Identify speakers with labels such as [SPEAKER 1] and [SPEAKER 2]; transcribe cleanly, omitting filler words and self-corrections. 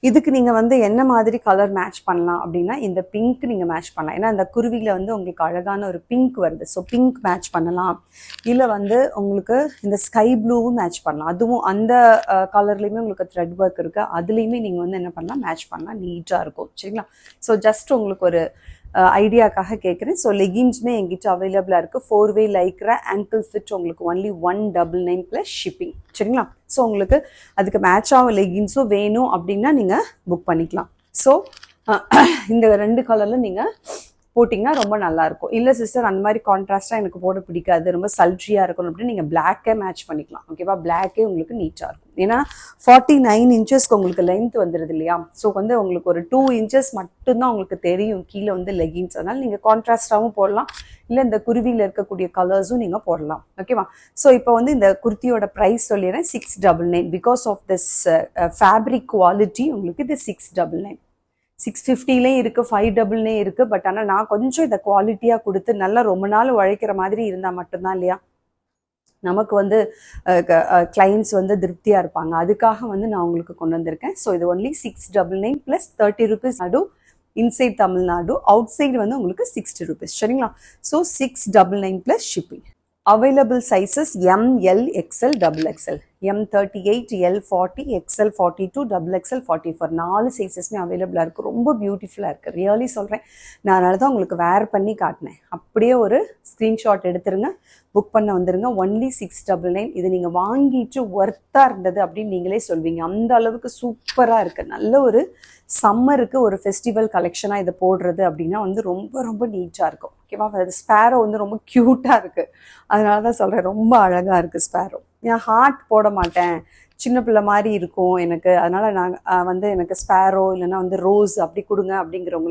[SPEAKER 1] இதுக்கு நீங்கள் வந்து என்ன மாதிரி கலர் மேட்ச் பண்ணலாம் அப்படின்னா இந்த பிங்க் நீங்கள் மேட்ச் பண்ணலாம். ஏன்னா இந்த குருவியில் வந்து உங்களுக்கு அழகான ஒரு பிங்க் வருது. ஸோ பிங்க் மேட்ச் பண்ணலாம். இல்லை வந்து உங்களுக்கு இந்த ஸ்கை ப்ளூவும் மேட்ச் பண்ணலாம். அதுவும் அந்த கலர்லேயுமே உங்களுக்கு த்ரெட் ஒர்க் இருக்குது. அதுலேயுமே நீங்கள் வந்து என்ன பண்ணலாம், மேட்ச் பண்ணலாம். நீட்டாக இருக்கும். சரிங்களா? ஸோ ஜஸ்ட் உங்களுக்கு ஒரு ஐடியாக்காக கேட்குறேன். ஸோ லெகின்ஸுமே எங்கிட்ட அவைலபிளாக இருக்குது. 4-way லைக்ரா ஆங்கிள் ஃபிட் உங்களுக்கு ஒன்லி 199 ப்ளஸ் ஷிப்பிங். சரிங்களா? ஸோ உங்களுக்கு அதுக்கு மேட்ச் ஆகும் லெகின்ஸும் வேணும் அப்படின்னா நீங்கள் புக் பண்ணிக்கலாம். ஸோ இந்த 2 கலரில் நீங்கள் போட்டிங்கன்னா ரொம்ப நல்லாயிருக்கும். இல்லை சிஸ்டர் அந்த மாதிரி கான்ட்ராஸ்ட்டாக எனக்கு போட பிடிக்காது, ரொம்ப சல்ட்ரியாக இருக்கணும் அப்படின்னு நீங்கள் பிளாக்கே மேட்ச் பண்ணிக்கலாம். ஓகேவா? பிளாக்கே உங்களுக்கு நீட்டாக இருக்கும். ஏன்னா 49 இன்ச்சஸ்க்கு உங்களுக்கு லென்த் வந்துடுது இல்லையா? ஸோ வந்து உங்களுக்கு ஒரு 2 இன்ச்சஸ் மட்டும்தான் உங்களுக்கு தெரியும் கீழே வந்து லெகின்ஸ். அதனால் நீங்கள் கான்ட்ராஸ்டாகவும் போடலாம், இல்லை இந்த குருவியில் இருக்கக்கூடிய கலர்ஸும் நீங்கள் போடலாம். ஓகேவா? ஸோ இப்போ வந்து இந்த குர்த்தியோட ப்ரைஸ் சொல்லிடுறேன், 699. Because of this fabric quality உங்களுக்கு இது 699. 650லேயும் இருக்குது, 599 இருக்குது. பட் ஆனால் நான் கொஞ்சம் இதை குவாலிட்டியாக கொடுத்து நல்லா ரொம்ப நாள் உழைக்கிற மாதிரி இருந்தால் மட்டும்தான் இல்லையா நமக்கு வந்து கிளைண்ட்ஸ் வந்து திருப்தியாக இருப்பாங்க. அதுக்காக வந்து நான் உங்களுக்கு கொண்டு வந்திருக்கேன். ஸோ இது ஒன்லி 699 ப்ளஸ் 30 ரூபீஸ் நடு இன்சைட் தமிழ்நாடு, அவுட் சைடு வந்து உங்களுக்கு 60 ரூபீஸ். சரிங்களா? So 699 plus shipping. Available sizes M, L, XL, XXL. M38, L40, XL42, XXL 44. 4 சைஸஸ்மே அவைலபிளாக இருக்குது. ரொம்ப பியூட்டிஃபுல்லாக இருக்குது. ரியலி சொல்கிறேன். நான் அதனால தான் உங்களுக்கு வேர் பண்ணி காட்டினேன். அப்படியே ஒரு ஸ்க்ரீன்ஷாட் எடுத்துருங்க, புக் பண்ண வந்துருங்க. ஒன்லி 699. இது நீங்கள் வாங்கிட்டு ஒர்த்தாக இருந்தது அப்படின்னு நீங்களே சொல்வீங்க. அந்த அளவுக்கு சூப்பராக இருக்குது. நல்ல ஒரு சம்மருக்கு ஒரு ஃபெஸ்டிவல் கலெக்ஷனாக இதை போடுறது அப்படின்னா வந்து ரொம்ப ரொம்ப நீட்டாக இருக்கும். ஓகேவா? அது ஸ்பேரோ வந்து ரொம்ப க்யூட்டாக இருக்குது. அதனால தான் சொல்கிறேன், ரொம்ப அழகாக இருக்குது ஸ்பேரோ. நான் ஹார்ட் போட மாட்டேன், சின்ன பிள்ளை மாதிரி இருக்கும் எனக்கு, அதனால் நான் வந்து எனக்கு ஸ்பேரோ இல்லைன்னா வந்து ரோஸ் அப்படி கொடுங்க அப்படிங்கிறவங்க